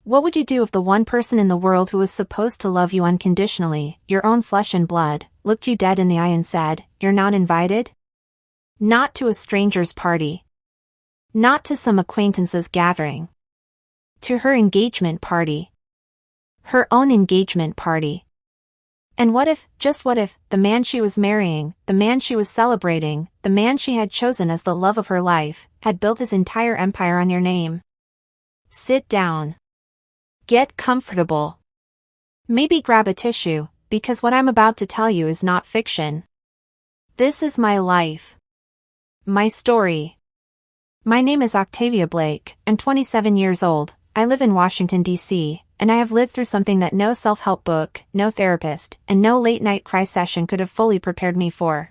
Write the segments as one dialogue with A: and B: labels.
A: What would you do if the one person in the world who was supposed to love you unconditionally, your own flesh and blood, looked you dead in the eye and said, "You're not invited"? Not to a stranger's party. Not to some acquaintance's gathering. To her engagement party. Her own engagement party. And what if, just what if, the man she was marrying, the man she was celebrating, the man she had chosen as the love of her life, had built his entire empire on your name? Sit down. Get comfortable. Maybe grab a tissue, because what I'm about to tell you is not fiction. This is my life. My story. My name is Octavia Blake, I'm 27 years old, I live in Washington, D.C., and I have lived through something that no self-help book, no therapist, and no late-night cry session could have fully prepared me for.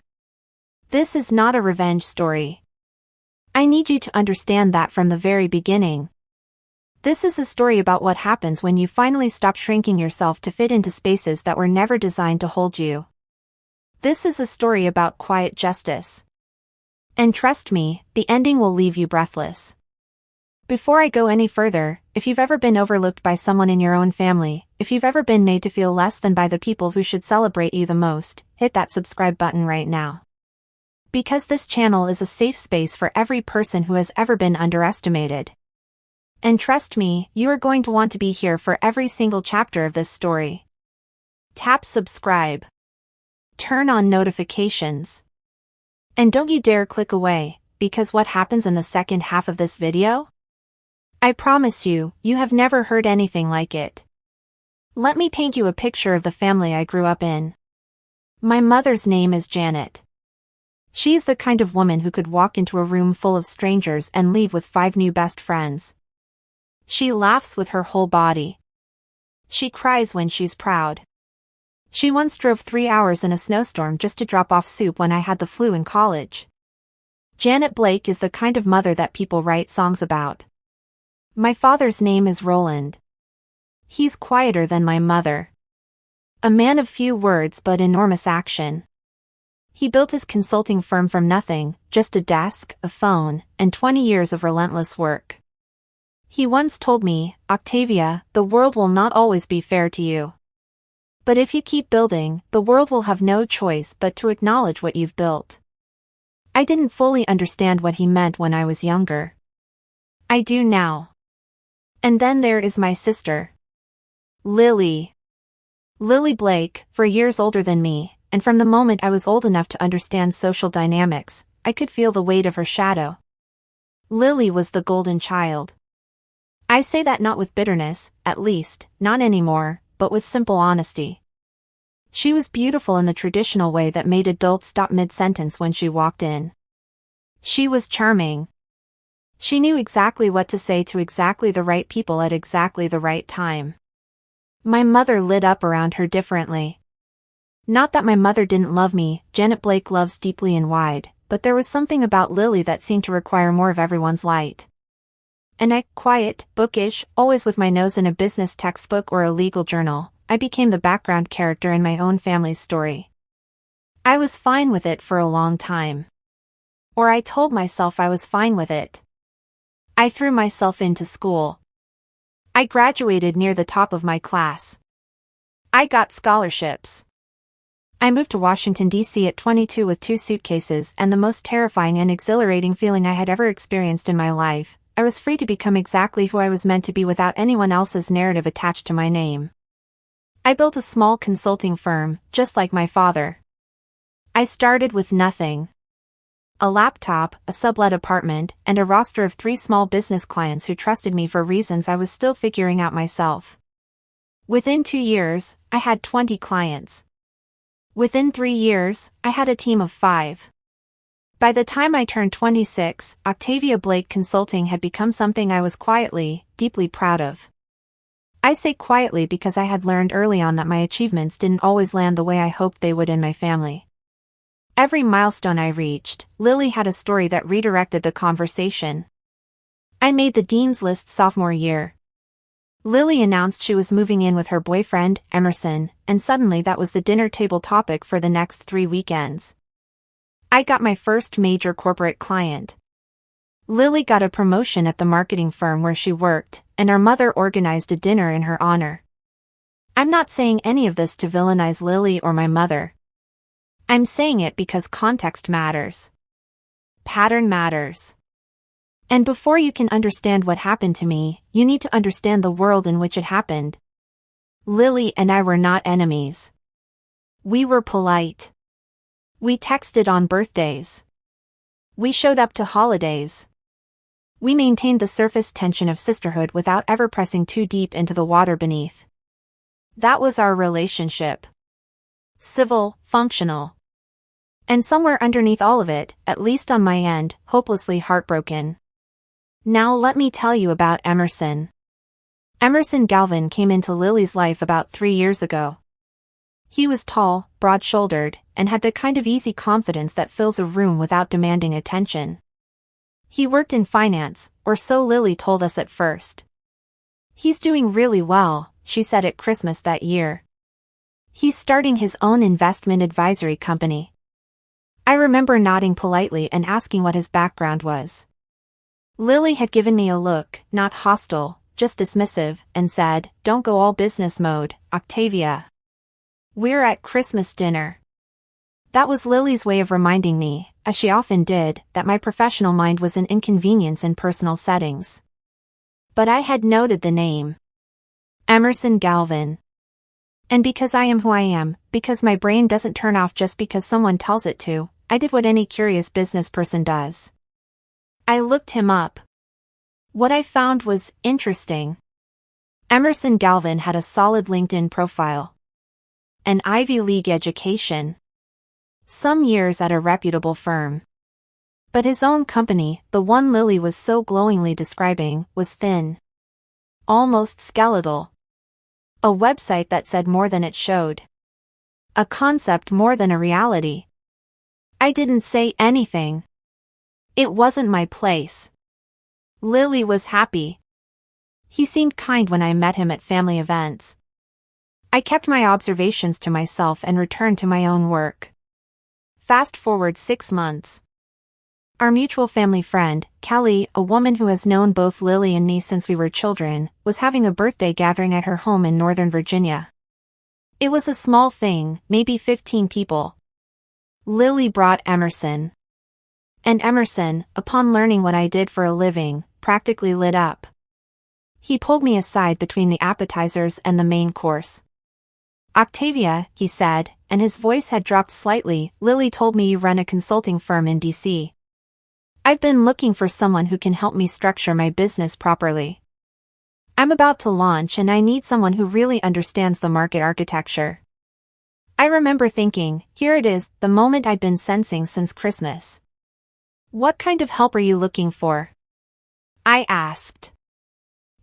A: This is not a revenge story. I need you to understand that from the very beginning. This is a story about what happens when you finally stop shrinking yourself to fit into spaces that were never designed to hold you. This is a story about quiet justice. And trust me, the ending will leave you breathless. Before I go any further, if you've ever been overlooked by someone in your own family, if you've ever been made to feel less than by the people who should celebrate you the most, hit that subscribe button right now. Because this channel is a safe space for every person who has ever been underestimated. And trust me, you are going to want to be here for every single chapter of this story. Tap subscribe. Turn on notifications. And don't you dare click away, because what happens in the second half of this video? I promise you, you have never heard anything like it. Let me paint you a picture of the family I grew up in. My mother's name is Janet. She's the kind of woman who could walk into a room full of strangers and leave with 5 new best friends. She laughs with her whole body. She cries when she's proud. She once drove 3 hours in a snowstorm just to drop off soup when I had the flu in college. Janet Blake is the kind of mother that people write songs about. My father's name is Roland. He's quieter than my mother. A man of few words but enormous action. He built his consulting firm from nothing, just a desk, a phone, and 20 years of relentless work. He once told me, "Octavia, the world will not always be fair to you. But if you keep building, the world will have no choice but to acknowledge what you've built." I didn't fully understand what he meant when I was younger. I do now. And then there is my sister. Lily. Lily Blake, 4 years older than me, and from the moment I was old enough to understand social dynamics, I could feel the weight of her shadow. Lily was the golden child. I say that not with bitterness, at least, not anymore, but with simple honesty. She was beautiful in the traditional way that made adults stop mid-sentence when she walked in. She was charming. She knew exactly what to say to exactly the right people at exactly the right time. My mother lit up around her differently. Not that my mother didn't love me, Janet Blake loves deeply and wide, but there was something about Lily that seemed to require more of everyone's light. And I, quiet, bookish, always with my nose in a business textbook or a legal journal, I became the background character in my own family's story. I was fine with it for a long time. Or I told myself I was fine with it. I threw myself into school. I graduated near the top of my class. I got scholarships. I moved to Washington, D.C. at 22 with 2 suitcases and the most terrifying and exhilarating feeling I had ever experienced in my life. I was free to become exactly who I was meant to be without anyone else's narrative attached to my name. I built a small consulting firm, just like my father. I started with nothing. A laptop, a sublet apartment, and a roster of 3 small business clients who trusted me for reasons I was still figuring out myself. Within 2 years, I had 20 clients. Within 3 years, I had a team of 5. By the time I turned 26, Octavia Blake Consulting had become something I was quietly, deeply proud of. I say quietly because I had learned early on that my achievements didn't always land the way I hoped they would in my family. Every milestone I reached, Lily had a story that redirected the conversation. I made the dean's list sophomore year. Lily announced she was moving in with her boyfriend, Emerson, and suddenly that was the dinner table topic for the next 3 weekends. I got my first major corporate client. Lily got a promotion at the marketing firm where she worked, and our mother organized a dinner in her honor. I'm not saying any of this to villainize Lily or my mother. I'm saying it because context matters. Pattern matters. And before you can understand what happened to me, you need to understand the world in which it happened. Lily and I were not enemies. We were polite. We texted on birthdays. We showed up to holidays. We maintained the surface tension of sisterhood without ever pressing too deep into the water beneath. That was our relationship. Civil, functional. And somewhere underneath all of it, at least on my end, hopelessly heartbroken. Now let me tell you about Emerson. Emerson Galvin came into Lily's life about 3 years ago. He was tall, broad-shouldered, and had the kind of easy confidence that fills a room without demanding attention. He worked in finance, or so Lily told us at first. He's doing really well, she said at Christmas that year. He's starting his own investment advisory company. I remember nodding politely and asking what his background was. Lily had given me a look, not hostile, just dismissive, and said, "Don't go all business mode, Octavia. We're at Christmas dinner." That was Lily's way of reminding me, as she often did, that my professional mind was an inconvenience in personal settings. But I had noted the name. Emerson Galvin. And because I am who I am, because my brain doesn't turn off just because someone tells it to, I did what any curious business person does. I looked him up. What I found was interesting. Emerson Galvin had a solid LinkedIn profile. An Ivy League education. Some years at a reputable firm. But his own company, the one Lily was so glowingly describing, was thin. Almost skeletal. A website that said more than it showed. A concept more than a reality. I didn't say anything. It wasn't my place. Lily was happy. He seemed kind when I met him at family events. I kept my observations to myself and returned to my own work. Fast forward 6 months. Our mutual family friend, Kelly, a woman who has known both Lily and me since we were children, was having a birthday gathering at her home in Northern Virginia. It was a small thing, maybe 15 people. Lily brought Emerson. And Emerson, upon learning what I did for a living, practically lit up. He pulled me aside between the appetizers and the main course. "Octavia," he said, and his voice had dropped slightly, "Lily told me you run a consulting firm in D.C. I've been looking for someone who can help me structure my business properly. I'm about to launch and I need someone who really understands the market architecture." I remember thinking, here it is, the moment I'd been sensing since Christmas. "What kind of help are you looking for?" I asked.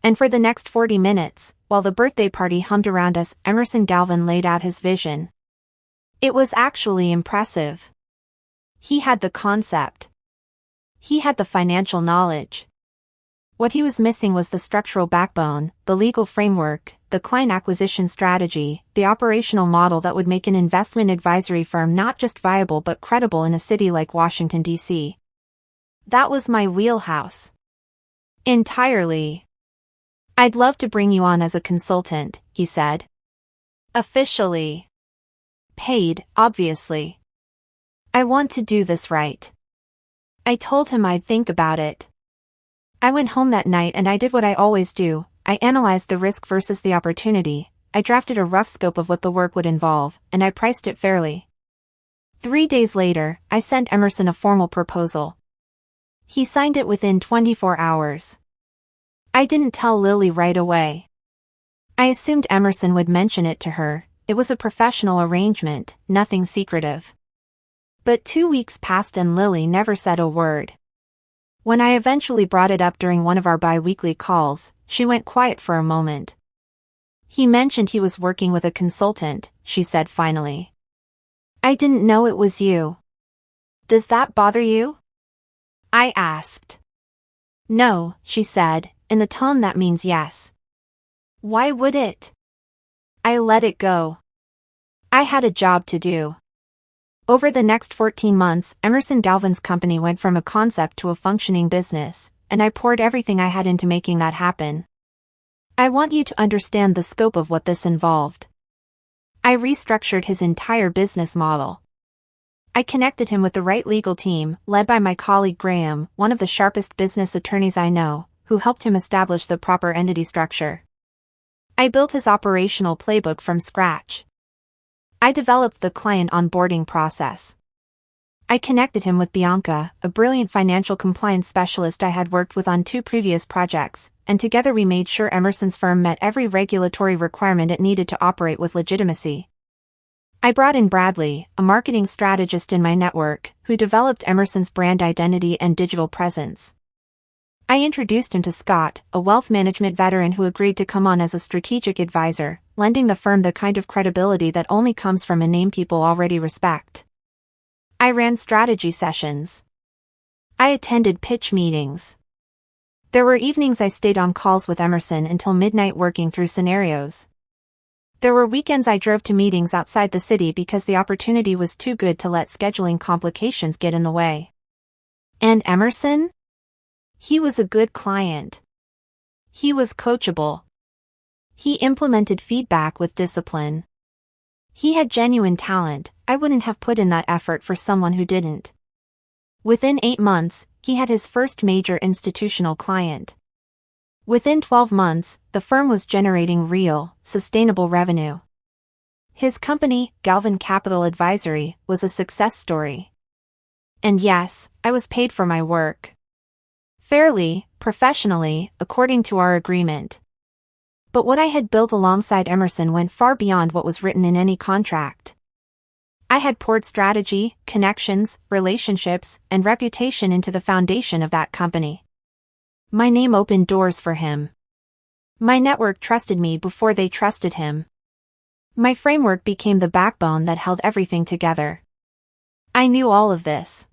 A: And for the next 40 minutes, while the birthday party hummed around us, Emerson Galvin laid out his vision. It was actually impressive. He had the concept. He had the financial knowledge. What he was missing was the structural backbone, the legal framework, the client acquisition strategy, the operational model that would make an investment advisory firm not just viable but credible in a city like Washington, D.C. That was my wheelhouse. Entirely. "I'd love to bring you on as a consultant," he said. "Officially. Paid, obviously. I want to do this right." I told him I'd think about it. I went home that night and I did what I always do. I analyzed the risk versus the opportunity. I drafted a rough scope of what the work would involve, and I priced it fairly. 3 days later, I sent Emerson a formal proposal. He signed it within 24 hours. I didn't tell Lily right away. I assumed Emerson would mention it to her. It was a professional arrangement, nothing secretive. But 2 weeks passed and Lily never said a word. When I eventually brought it up during one of our bi-weekly calls, she went quiet for a moment. "He mentioned he was working with a consultant," she said finally. "I didn't know it was you. Does that bother you?" I asked. "No," she said, in the tone that means yes. "Why would it?" I let it go. I had a job to do. Over the next 14 months, Emerson Galvin's company went from a concept to a functioning business, and I poured everything I had into making that happen. I want you to understand the scope of what this involved. I restructured his entire business model. I connected him with the right legal team, led by my colleague Graham, one of the sharpest business attorneys I know, who helped him establish the proper entity structure. I built his operational playbook from scratch. I developed the client onboarding process. I connected him with Bianca, a brilliant financial compliance specialist I had worked with on 2 previous projects, and together we made sure Emerson's firm met every regulatory requirement it needed to operate with legitimacy. I brought in Bradley, a marketing strategist in my network, who developed Emerson's brand identity and digital presence. I introduced him to Scott, a wealth management veteran who agreed to come on as a strategic advisor, lending the firm the kind of credibility that only comes from a name people already respect. I ran strategy sessions. I attended pitch meetings. There were evenings I stayed on calls with Emerson until midnight working through scenarios. There were weekends I drove to meetings outside the city because the opportunity was too good to let scheduling complications get in the way. And Emerson? He was a good client. He was coachable. He implemented feedback with discipline. He had genuine talent. I wouldn't have put in that effort for someone who didn't. Within 8 months, he had his first major institutional client. Within 12 months, the firm was generating real, sustainable revenue. His company, Galvin Capital Advisory, was a success story. And yes, I was paid for my work. Fairly, professionally, according to our agreement. But what I had built alongside Emerson went far beyond what was written in any contract. I had poured strategy, connections, relationships, and reputation into the foundation of that company. My name opened doors for him. My network trusted me before they trusted him. My framework became the backbone that held everything together. I knew all of this.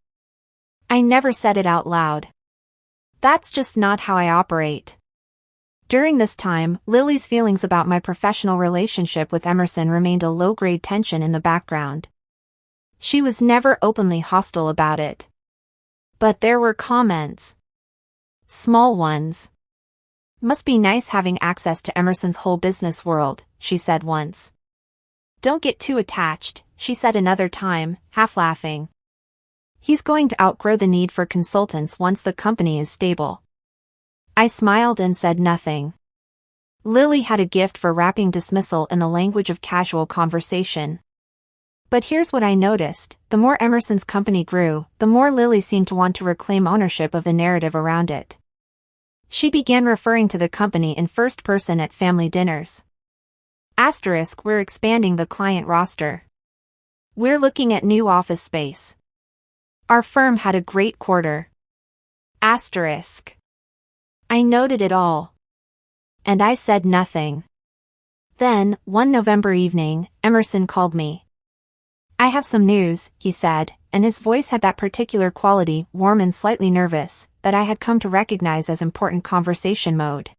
A: I never said it out loud. That's just not how I operate. During this time, Lily's feelings about my professional relationship with Emerson remained a low-grade tension in the background. She was never openly hostile about it. But there were comments. Small ones. Must be nice having access to Emerson's whole business world, she said once. Don't get too attached, she said another time, half laughing. He's going to outgrow the need for consultants once the company is stable. I smiled and said nothing. Lily had a gift for wrapping dismissal in the language of casual conversation. But here's what I noticed: the more Emerson's company grew, the more Lily seemed to want to reclaim ownership of the narrative around it. She began referring to the company in first person at family dinners. Asterisk, we're expanding the client roster. We're looking at new office space. Our firm had a great quarter. Asterisk. I noted it all. And I said nothing. Then, one November evening, Emerson called me. I have some news, he said, and his voice had that particular quality, warm and slightly nervous, that I had come to recognize as important conversation mode.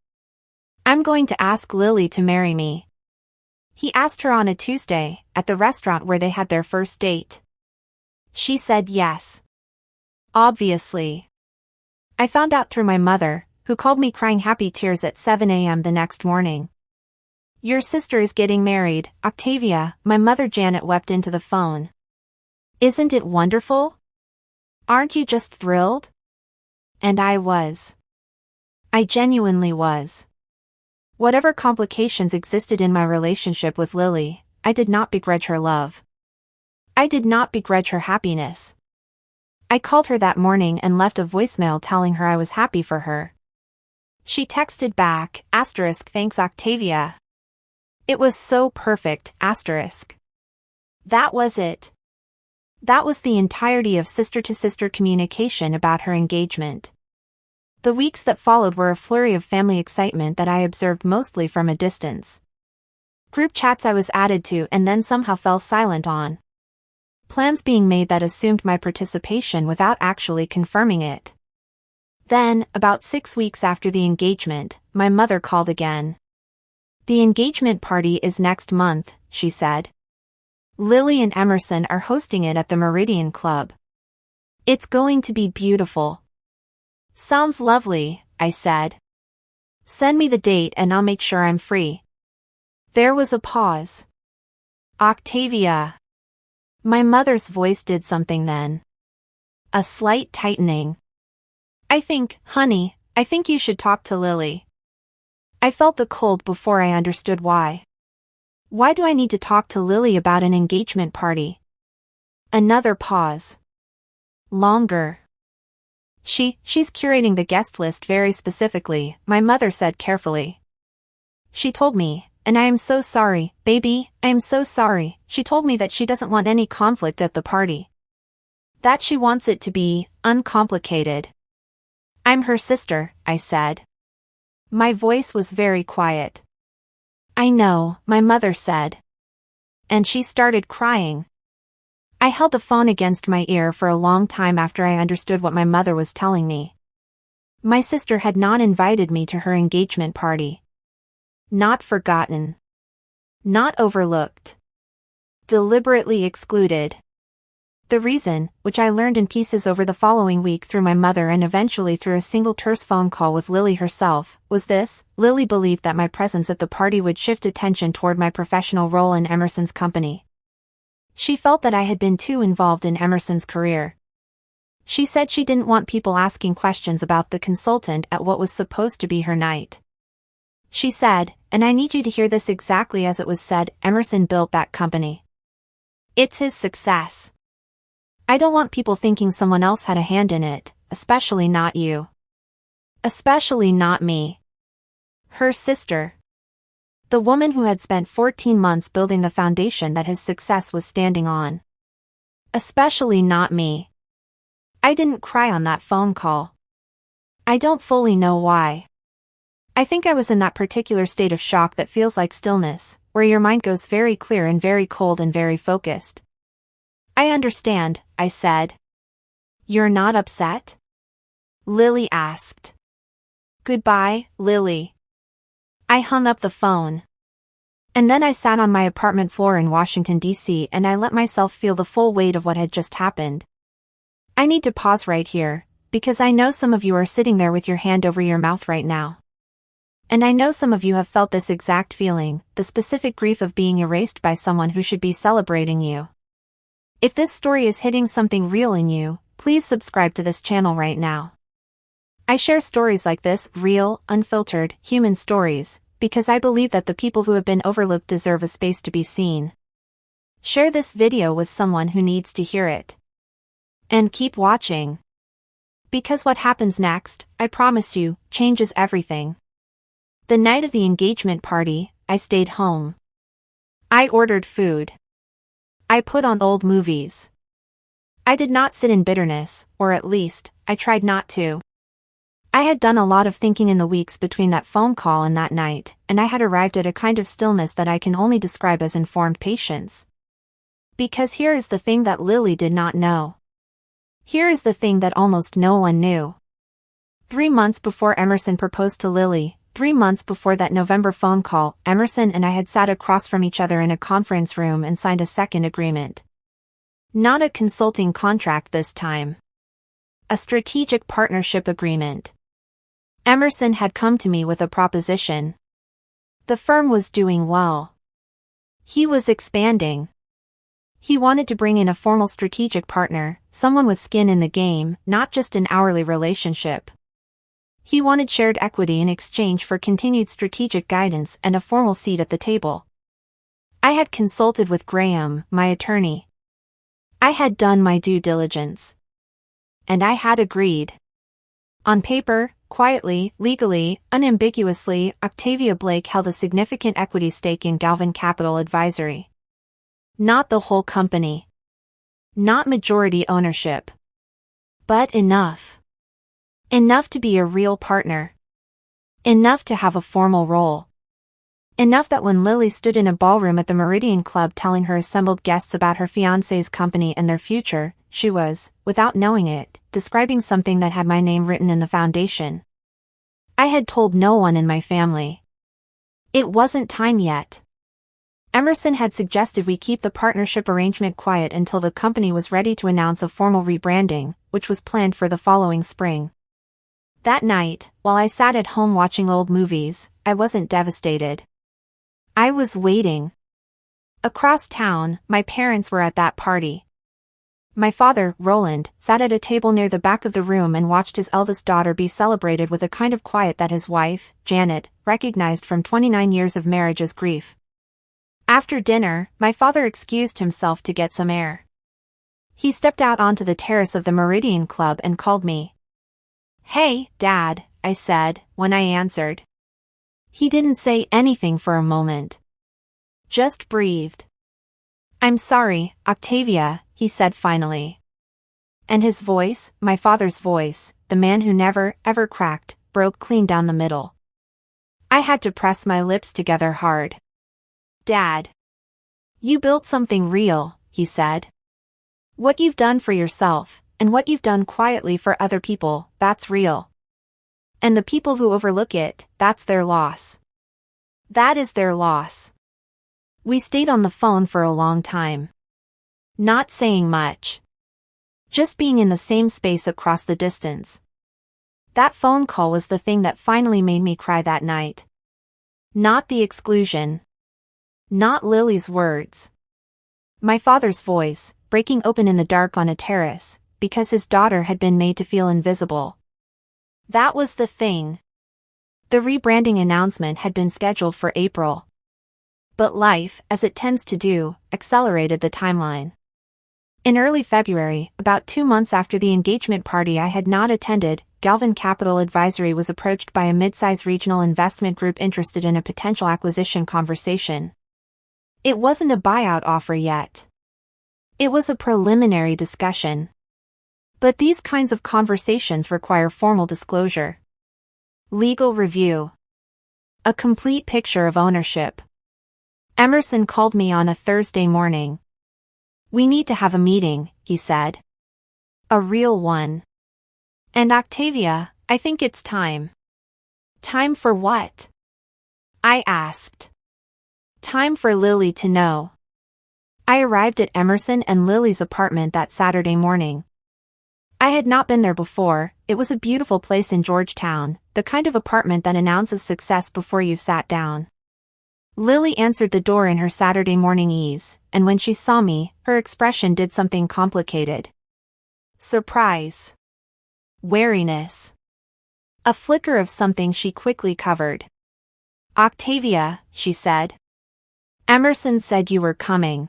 A: I'm going to ask Lily to marry me. He asked her on a Tuesday, at the restaurant where they had their first date. She said yes. Obviously. I found out through my mother, who called me crying happy tears at 7 a.m. the next morning. Your sister is getting married, Octavia, my mother Janet wept into the phone. Isn't it wonderful? Aren't you just thrilled? And I was. I genuinely was. Whatever complications existed in my relationship with Lily, I did not begrudge her love. I did not begrudge her happiness. I called her that morning and left a voicemail telling her I was happy for her. She texted back, asterisk, thanks Octavia. It was so perfect, asterisk. That was it. That was the entirety of sister-to-sister communication about her engagement. The weeks that followed were a flurry of family excitement that I observed mostly from a distance. Group chats I was added to and then somehow fell silent on. Plans being made that assumed my participation without actually confirming it. Then, about 6 weeks after the engagement, my mother called again. The engagement party is next month, she said. Lily and Emerson are hosting it at the Meridian Club. It's going to be beautiful. Sounds lovely, I said. Send me the date and I'll make sure I'm free. There was a pause. Octavia. My mother's voice did something then. A slight tightening. Honey, I think you should talk to Lily. I felt the cold before I understood why. Why do I need to talk to Lily about an engagement party? Another pause. Longer. She's curating the guest list very specifically, my mother said carefully. She told me, and I am so sorry, baby, I am so sorry, she told me that she doesn't want any conflict at the party. That she wants it to be uncomplicated. I'm her sister, I said. My voice was very quiet. I know, my mother said. And she started crying. I held the phone against my ear for a long time after I understood what my mother was telling me. My sister had not invited me to her engagement party. Not forgotten. Not overlooked. Deliberately excluded. The reason, which I learned in pieces over the following week through my mother and eventually through a single terse phone call with Lily herself, was this: Lily believed that my presence at the party would shift attention toward my professional role in Emerson's company. She felt that I had been too involved in Emerson's career. She said she didn't want people asking questions about the consultant at what was supposed to be her night. She said, and I need you to hear this exactly as it was said, Emerson built that company. It's his success. I don't want people thinking someone else had a hand in it, especially not you. Especially not me. Her sister. The woman who had spent 14 months building the foundation that his success was standing on. Especially not me. I didn't cry on that phone call. I don't fully know why. I think I was in that particular state of shock that feels like stillness, where your mind goes very clear and very cold and very focused. I understand, I said. You're not upset? Lily asked. Goodbye, Lily. I hung up the phone. And then I sat on my apartment floor in Washington, D.C. and I let myself feel the full weight of what had just happened. I need to pause right here, because I know some of you are sitting there with your hand over your mouth right now. And I know some of you have felt this exact feeling, the specific grief of being erased by someone who should be celebrating you. If this story is hitting something real in you, please subscribe to this channel right now. I share stories like this, real, unfiltered, human stories, because I believe that the people who have been overlooked deserve a space to be seen. Share this video with someone who needs to hear it. And keep watching. Because what happens next, I promise you, changes everything. The night of the engagement party, I stayed home. I ordered food. I put on old movies. I did not sit in bitterness, or at least, I tried not to. I had done a lot of thinking in the weeks between that phone call and that night, and I had arrived at a kind of stillness that I can only describe as informed patience. Because here is the thing that Lily did not know. Here is the thing that almost no one knew. 3 months before Emerson proposed to Lily, 3 months before that November phone call, Emerson and I had sat across from each other in a conference room and signed a second agreement. Not a consulting contract this time. A strategic partnership agreement. Emerson had come to me with a proposition. The firm was doing well. He was expanding. He wanted to bring in a formal strategic partner, someone with skin in the game, not just an hourly relationship. He wanted shared equity in exchange for continued strategic guidance and a formal seat at the table. I had consulted with Graham, my attorney. I had done my due diligence. And I had agreed. On paper, quietly, legally, unambiguously, Octavia Blake held a significant equity stake in Galvin Capital Advisory. Not the whole company. Not majority ownership. But enough. Enough to be a real partner. Enough to have a formal role. Enough that when Lily stood in a ballroom at the Meridian Club telling her assembled guests about her fiancé's company and their future, she was, without knowing it, describing something that had my name written in the foundation. I had told no one in my family. It wasn't time yet. Emerson had suggested we keep the partnership arrangement quiet until the company was ready to announce a formal rebranding, which was planned for the following spring. That night, while I sat at home watching old movies, I wasn't devastated. I was waiting. Across town, my parents were at that party. My father, Roland, sat at a table near the back of the room and watched his eldest daughter be celebrated with a kind of quiet that his wife, Janet, recognized from 29 years of marriage as grief. After dinner, my father excused himself to get some air. He stepped out onto the terrace of the Meridian Club and called me. "Hey, Dad," I said, when I answered. He didn't say anything for a moment. Just breathed. "I'm sorry, Octavia," he said finally. And his voice, my father's voice, the man who never, ever cracked, broke clean down the middle. I had to press my lips together hard. "Dad. You built something real," he said. "What you've done for yourself, and what you've done quietly for other people, that's real. And the people who overlook it, that's their loss. That is their loss." We stayed on the phone for a long time. Not saying much. Just being in the same space across the distance. That phone call was the thing that finally made me cry that night. Not the exclusion. Not Lily's words. My father's voice, breaking open in the dark on a terrace, because his daughter had been made to feel invisible. That was the thing. The rebranding announcement had been scheduled for April. But life, as it tends to do, accelerated the timeline. In early February, about 2 months after the engagement party I had not attended, Galvin Capital Advisory was approached by a mid-size regional investment group interested in a potential acquisition conversation. It wasn't a buyout offer yet. It was a preliminary discussion. But these kinds of conversations require formal disclosure. Legal review. A complete picture of ownership. Emerson called me on a Thursday morning. "We need to have a meeting," he said. "A real one. And Octavia, I think it's time." "Time for what?" I asked. "Time for Lily to know." I arrived at Emerson and Lily's apartment that Saturday morning. I had not been there before. It was a beautiful place in Georgetown, the kind of apartment that announces success before you've sat down. Lily answered the door in her Saturday morning ease, and when she saw me, her expression did something complicated. Surprise. Wariness. A flicker of something she quickly covered. "Octavia," she said. "Emerson said you were coming.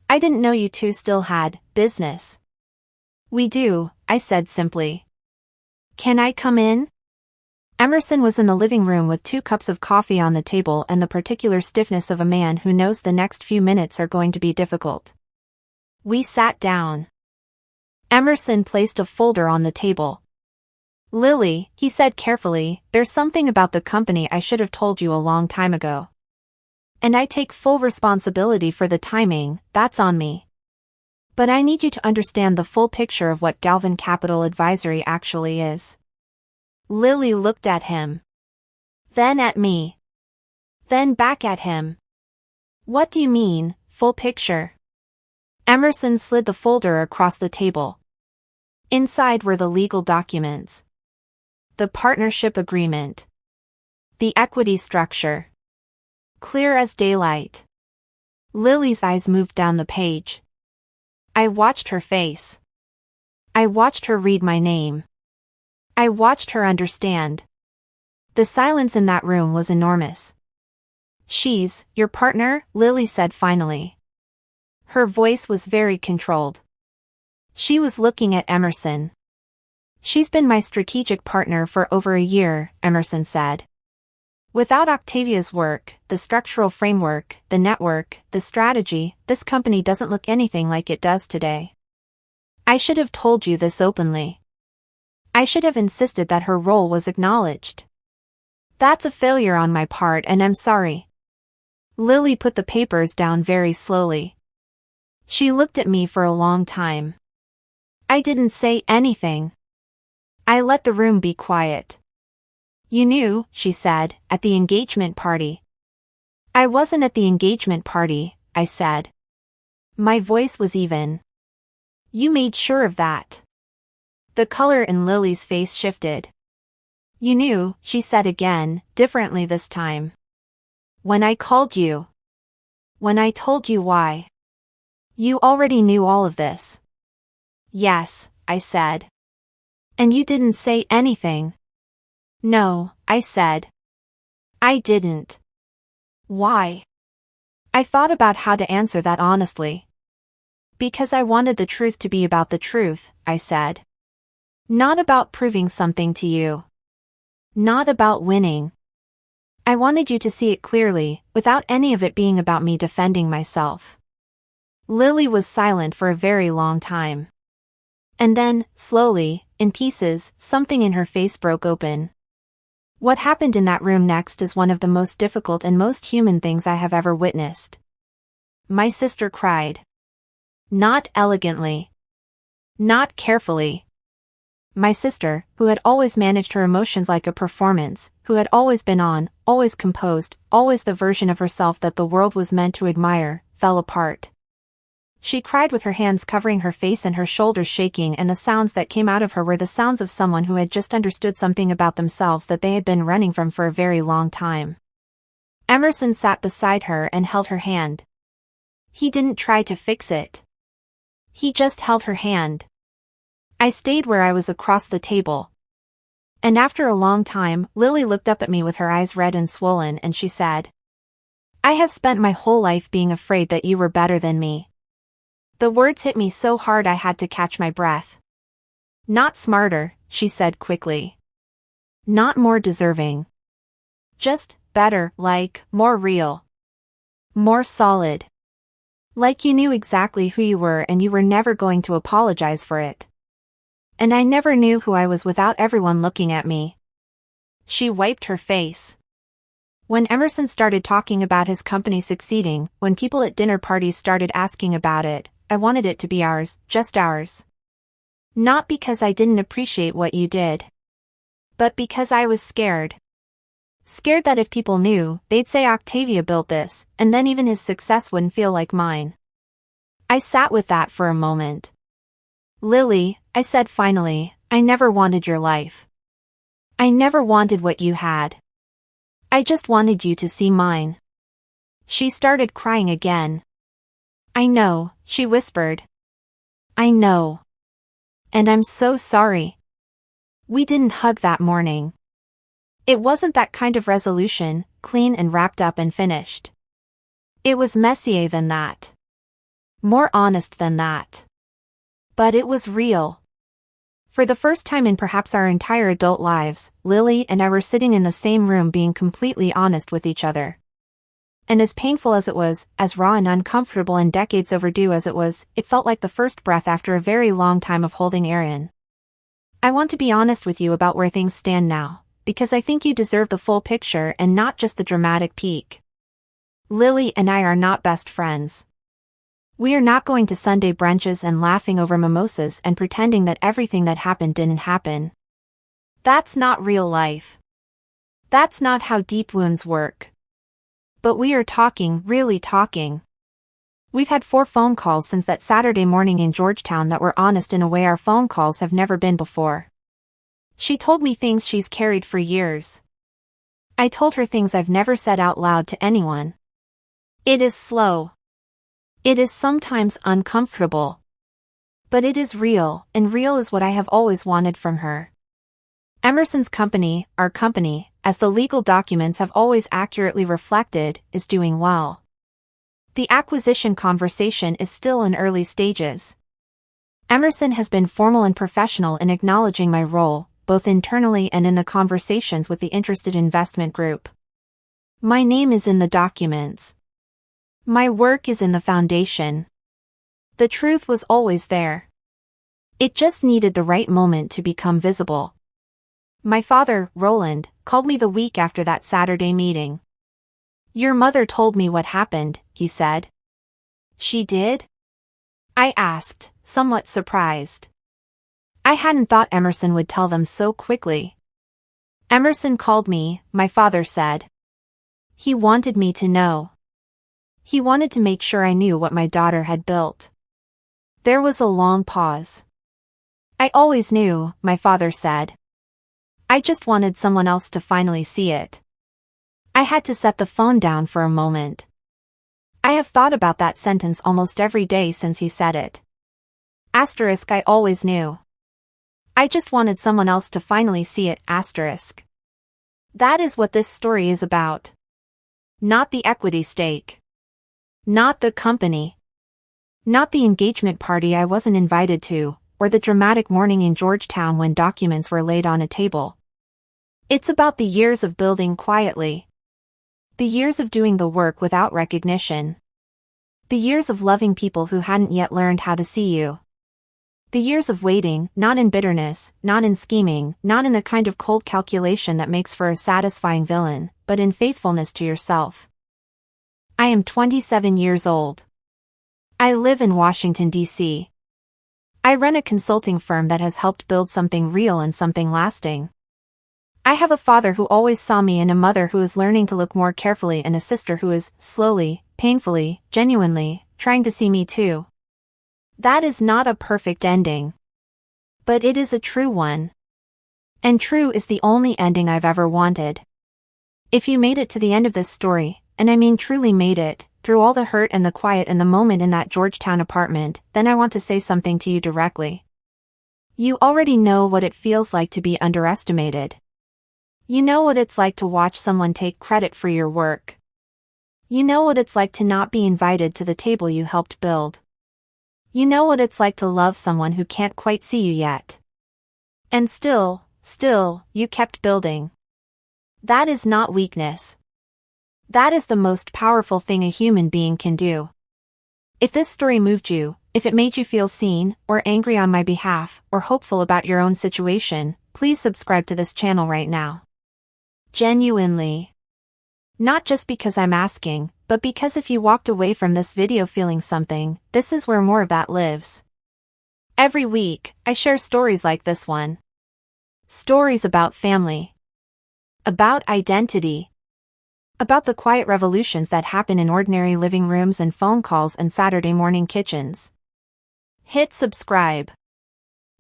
A: I didn't know you two still had business." "We do," I said simply. "Can I come in?" Emerson was in the living room with 2 cups of coffee on the table and the particular stiffness of a man who knows the next few minutes are going to be difficult. We sat down. Emerson placed a folder on the table. "Lily," he said carefully, "there's something about the company I should have told you a long time ago. And I take full responsibility for the timing, that's on me. But I need you to understand the full picture of what Galvin Capital Advisory actually is." Lily looked at him. Then at me. Then back at him. "What do you mean, full picture?" Emerson slid the folder across the table. Inside were the legal documents. The partnership agreement. The equity structure. Clear as daylight. Lily's eyes moved down the page. I watched her face. I watched her read my name. I watched her understand. The silence in that room was enormous. "She's your partner?" Lily said finally. Her voice was very controlled. She was looking at Emerson. "She's been my strategic partner for over a year," Emerson said. "Without Octavia's work, the structural framework, the network, the strategy, this company doesn't look anything like it does today. I should have told you this openly. I should have insisted that her role was acknowledged. That's a failure on my part and I'm sorry." Lily put the papers down very slowly. She looked at me for a long time. I didn't say anything. I let the room be quiet. "You knew," she said, "at the engagement party." I wasn't at the engagement party, I said. My voice was even. You made sure of that. The color in Lily's face shifted. You knew, she said again, differently this time. When I called you. When I told you why. You already knew all of this. Yes, I said. And you didn't say anything. No, I said. I didn't. Why? I thought about how to answer that honestly. Because I wanted the truth to be about the truth, I said. Not about proving something to you. Not about winning. I wanted you to see it clearly, without any of it being about me defending myself. Lily was silent for a very long time. And then, slowly, in pieces, something in her face broke open. What happened in that room next is one of the most difficult and most human things I have ever witnessed. My sister cried. Not elegantly. Not carefully. My sister, who had always managed her emotions like a performance, who had always been on, always composed, always the version of herself that the world was meant to admire, fell apart. She cried with her hands covering her face and her shoulders shaking, and the sounds that came out of her were the sounds of someone who had just understood something about themselves that they had been running from for a very long time. Emerson sat beside her and held her hand. He didn't try to fix it. He just held her hand. I stayed where I was across the table. And after a long time, Lily looked up at me with her eyes red and swollen, and she said, I have spent my whole life being afraid that you were better than me. The words hit me so hard I had to catch my breath. Not smarter, she said quickly. Not more deserving. Just better, like, more real. More solid. Like you knew exactly who you were and you were never going to apologize for it. And I never knew who I was without everyone looking at me. She wiped her face. When Emerson started talking about his company succeeding, when people at dinner parties started asking about it, I wanted it to be ours, just ours. Not because I didn't appreciate what you did. But because I was scared. Scared that if people knew, they'd say Octavia built this, and then even his success wouldn't feel like mine. I sat with that for a moment. Lily, I said finally, I never wanted your life. I never wanted what you had. I just wanted you to see mine. She started crying again. I know, she whispered. I know. And I'm so sorry. We didn't hug that morning. It wasn't that kind of resolution, clean and wrapped up and finished. It was messier than that. More honest than that. But it was real. For the first time in perhaps our entire adult lives, Lily and I were sitting in the same room being completely honest with each other. And as painful as it was, as raw and uncomfortable and decades overdue as it was, it felt like the first breath after a very long time of holding air in. I want to be honest with you about where things stand now, because I think you deserve the full picture and not just the dramatic peak. Lily and I are not best friends. We are not going to Sunday brunches and laughing over mimosas and pretending that everything that happened didn't happen. That's not real life. That's not how deep wounds work. But we are talking, really talking. We've had 4 phone calls since that Saturday morning in Georgetown that were honest in a way our phone calls have never been before. She told me things she's carried for years. I told her things I've never said out loud to anyone. It is slow. It is sometimes uncomfortable. But it is real, and real is what I have always wanted from her. Emerson's company, our company, as the legal documents have always accurately reflected, is doing well. The acquisition conversation is still in early stages. Emerson has been formal and professional in acknowledging my role, both internally and in the conversations with the interested investment group. My name is in the documents. My work is in the foundation. The truth was always there. It just needed the right moment to become visible. My father, Roland, called me the week after that Saturday meeting. Your mother told me what happened, he said. She did? I asked, somewhat surprised. I hadn't thought Emerson would tell them so quickly. Emerson called me, my father said. He wanted me to know. He wanted to make sure I knew what my daughter had built. There was a long pause. I always knew, my father said. I just wanted someone else to finally see it. I had to set the phone down for a moment. I have thought about that sentence almost every day since he said it. Asterisk, I always knew. I just wanted someone else to finally see it, asterisk. That is what this story is about. Not the equity stake. Not the company. Not the engagement party I wasn't invited to, or the dramatic morning in Georgetown when documents were laid on a table. It's about the years of building quietly. The years of doing the work without recognition. The years of loving people who hadn't yet learned how to see you. The years of waiting, not in bitterness, not in scheming, not in the kind of cold calculation that makes for a satisfying villain, but in faithfulness to yourself. I am 27 years old. I live in Washington, D.C. I run a consulting firm that has helped build something real and something lasting. I have a father who always saw me and a mother who is learning to look more carefully and a sister who is, slowly, painfully, genuinely, trying to see me too. That is not a perfect ending. But it is a true one. And true is the only ending I've ever wanted. If you made it to the end of this story, and I mean truly made it, through all the hurt and the quiet and the moment in that Georgetown apartment, then I want to say something to you directly. You already know what it feels like to be underestimated. You know what it's like to watch someone take credit for your work. You know what it's like to not be invited to the table you helped build. You know what it's like to love someone who can't quite see you yet. And still, you kept building. That is not weakness. That is the most powerful thing a human being can do. If this story moved you, if it made you feel seen, or angry on my behalf, or hopeful about your own situation, please subscribe to this channel right now. Genuinely. Not just because I'm asking, but because if you walked away from this video feeling something, this is where more of that lives. Every week, I share stories like this one. Stories about family. About identity. About the quiet revolutions that happen in ordinary living rooms and phone calls and Saturday morning kitchens. Hit subscribe.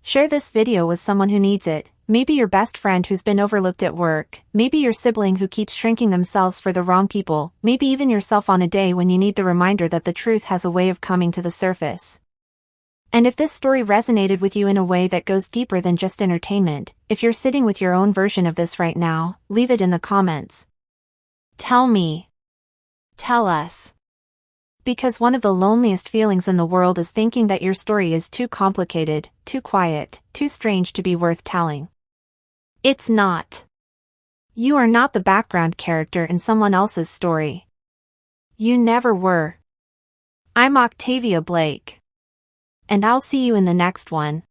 A: Share this video with someone who needs it, maybe your best friend who's been overlooked at work, maybe your sibling who keeps shrinking themselves for the wrong people, maybe even yourself on a day when you need the reminder that the truth has a way of coming to the surface. And if this story resonated with you in a way that goes deeper than just entertainment, if you're sitting with your own version of this right now, leave it in the comments. Tell me. Tell us. Because one of the loneliest feelings in the world is thinking that your story is too complicated, too quiet, too strange to be worth telling. It's not. You are not the background character in someone else's story. You never were. I'm Octavia Blake. And I'll see you in the next one.